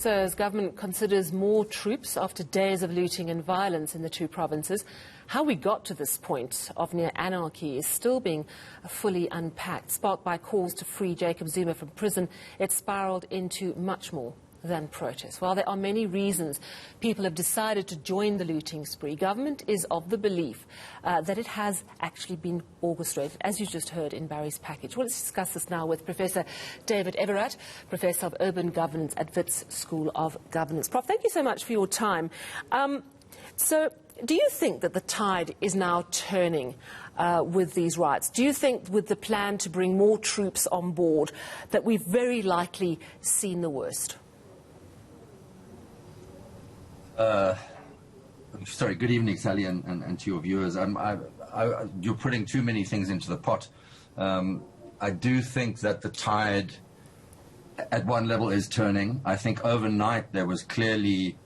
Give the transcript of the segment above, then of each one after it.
So as government considers more troops after days of looting and violence in the two provinces, how we got to this point of near anarchy is still being fully unpacked. Sparked by calls to free Jacob Zuma from prison, it spiraled into much more than protest. While there are many reasons people have decided to join the looting spree, government is of the belief that it has actually been orchestrated, as you just heard in Barry's package. Well, let's discuss this now with Professor David Everatt, Professor of Urban Governance at Wits School of Governance. Prof, thank you so much for your time. So, do you think that the tide is now turning with these riots? Do you think with the plan to bring more troops on board that we've very likely seen the worst? Sorry, good evening, Sally, and to your viewers. You're putting too many things into the pot. I do think that the tide at one level is turning. I think overnight there was clearly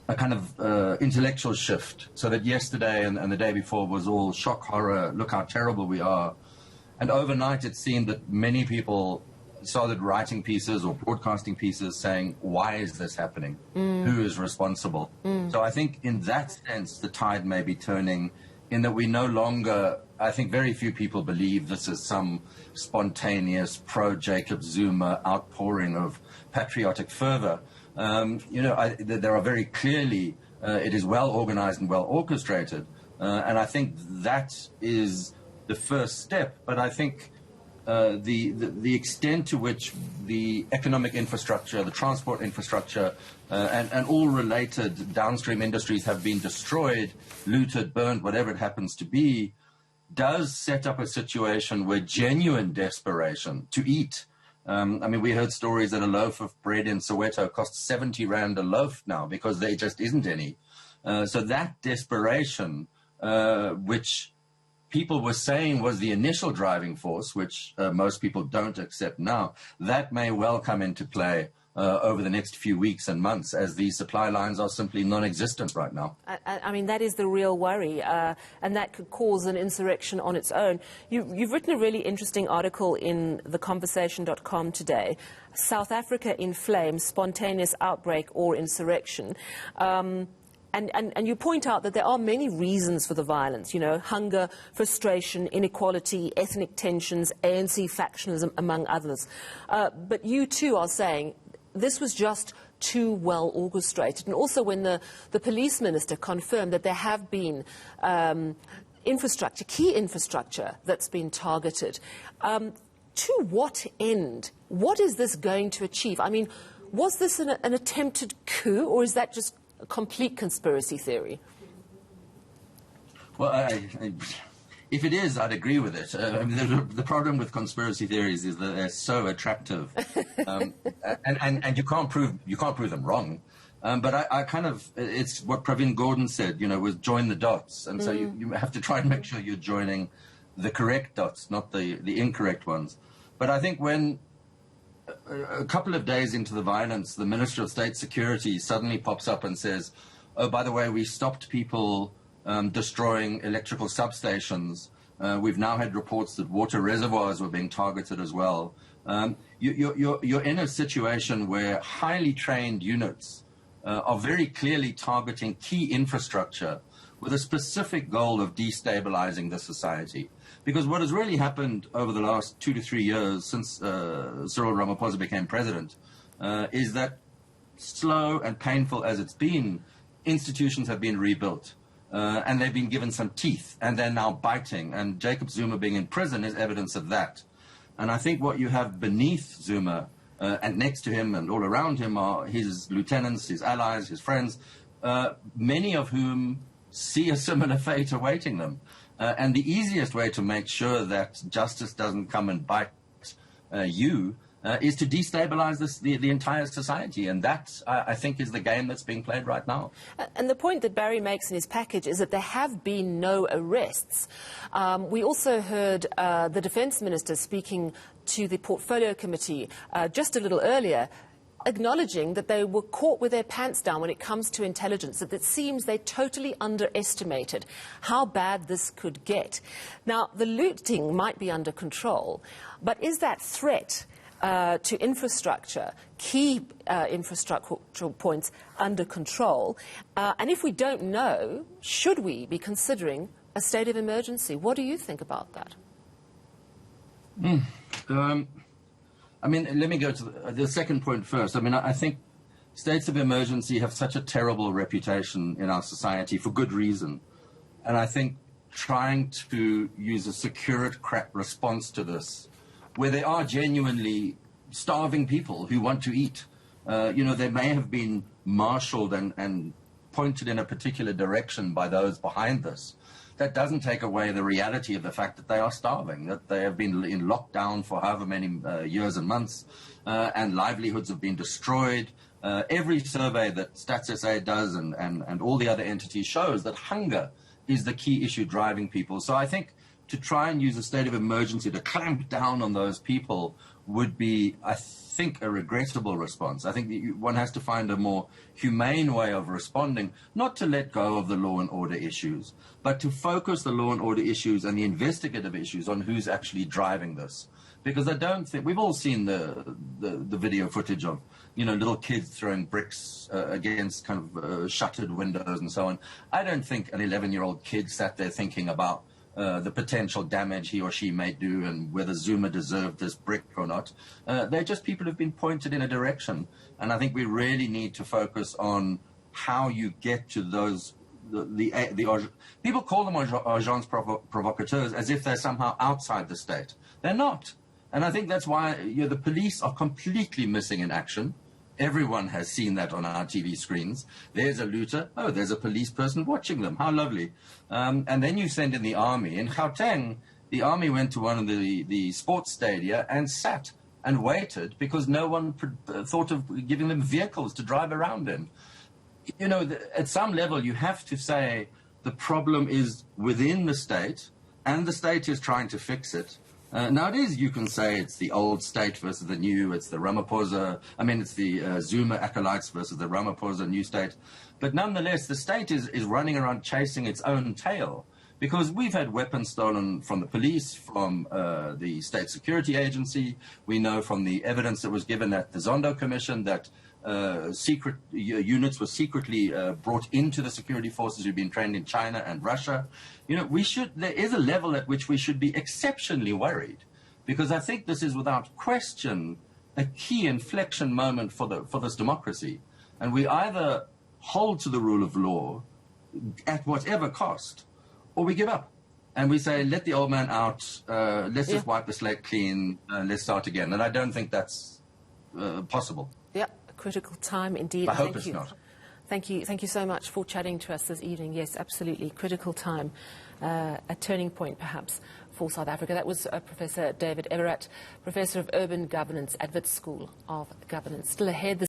a kind of intellectual shift, so that yesterday and the day before was all shock, horror, look how terrible we are. And overnight it seemed that many people started writing pieces or broadcasting pieces saying, why is this happening? Who is responsible? So I think in that sense the tide may be turning, in that we no longer, I think very few people believe this is some spontaneous pro-Jacob Zuma outpouring of patriotic fervor. There are very clearly, it is well organized and well orchestrated, and I think that is the first step. But I think the extent to which the economic infrastructure, the transport infrastructure, and all related downstream industries have been destroyed, looted, burned, whatever it happens to be, does set up a situation where genuine desperation to eat. We heard stories that a loaf of bread in Soweto costs 70 Rand a loaf now because there just isn't any. So that desperation, which people were saying was the initial driving force, which most people don't accept now, that may well come into play over the next few weeks and months, as these supply lines are simply non-existent right now. I mean, that is the real worry, and that could cause an insurrection on its own. You've written a really interesting article in theconversation.com today, South Africa in Flames, Spontaneous Outbreak or Insurrection. And you point out that there are many reasons for the violence, hunger, frustration, inequality, ethnic tensions, ANC factionalism, among others. But you too are saying this was just too well orchestrated. And also when the police minister confirmed that there have been key infrastructure that's been targeted. To what end? What is this going to achieve? I mean, was this an attempted coup, or is that just a complete conspiracy theory? Well, if it is, I'd agree with it. The problem with conspiracy theories is that they're so attractive, and you can't prove them wrong. But I kind of, it's what Pravin Gordon said, was join the dots, and so you have to try and make sure you're joining the correct dots, not the incorrect ones. But I think when a couple of days into the violence, the Minister of State Security suddenly pops up and says, oh, by the way, we stopped people destroying electrical substations. We've now had reports that water reservoirs were being targeted as well. You're in a situation where highly trained units are very clearly targeting key infrastructure with a specific goal of destabilizing the society. Because what has really happened over the last 2 to 3 years since Cyril Ramaphosa became president is that, slow and painful as it's been, institutions have been rebuilt. And they've been given some teeth, and they're now biting. And Jacob Zuma being in prison is evidence of that. And I think what you have beneath Zuma and next to him and all around him are his lieutenants, his allies, his friends, many of whom see a similar fate awaiting them. And the easiest way to make sure that justice doesn't come and bite you is to destabilize the entire society. And that, I think, is the game that's being played right now. And the point that Barry makes in his package is that there have been no arrests. We also heard the Defence Minister speaking to the Portfolio Committee just a little earlier, acknowledging that they were caught with their pants down when it comes to intelligence, that it seems they totally underestimated how bad this could get. Now, the looting might be under control, but is that threat to infrastructure, keep infrastructural points under control? And if we don't know, should we be considering a state of emergency? What do you think about that? I mean, let me go to the second point first. I mean, I think states of emergency have such a terrible reputation in our society for good reason. And I think trying to use a securocrat response to this, where there are genuinely starving people who want to eat, they may have been marshaled and pointed in a particular direction by those behind this. That doesn't take away the reality of the fact that they are starving, that they have been in lockdown for however many years and months, and livelihoods have been destroyed. Every survey that Stats SA does and all the other entities shows that hunger is the key issue driving people. So I think to try and use a state of emergency to clamp down on those people would be, I think, a regrettable response. I think one has to find a more humane way of responding, not to let go of the law and order issues, but to focus the law and order issues and the investigative issues on who's actually driving this. Because I don't think, we've all seen the video footage of, little kids throwing bricks against kind of shuttered windows and so on. I don't think an 11-year-old kid sat there thinking about the potential damage he or she may do and whether Zuma deserved this brick or not. They're just people who've been pointed in a direction. And I think we really need to focus on how you get to those, people call them agents provocateurs as if they're somehow outside the state. They're not. And I think that's why the police are completely missing in action. Everyone has seen that on our TV screens. There's a looter. Oh, there's a police person watching them. How lovely. And then you send in the army. In Gauteng, the army went to one of the sports stadia and sat and waited because no one thought of giving them vehicles to drive around in. At some level, you have to say the problem is within the state, and the state is trying to fix it. Nowadays, you can say it's the old state versus the new, it's the it's the Zuma acolytes versus the Ramaphosa new state. But nonetheless, the state is running around chasing its own tail because we've had weapons stolen from the police, from the State Security Agency. We know from the evidence that was given at the Zondo Commission that secret units were secretly brought into the security forces who've been trained in China and Russia. There is a level at which we should be exceptionally worried, because I think this is without question a key inflection moment for this democracy. And we either hold to the rule of law at whatever cost, or we give up. And we say, let the old man out, let's just wipe the slate clean, let's start again. And I don't think that's possible. Yeah. Critical time indeed. I hope it's not. Thank you so much for chatting to us this evening. Yes, absolutely. Critical time, a turning point perhaps for South Africa. That was Professor David Everatt, Professor of Urban Governance at Wits School of Governance. Still ahead.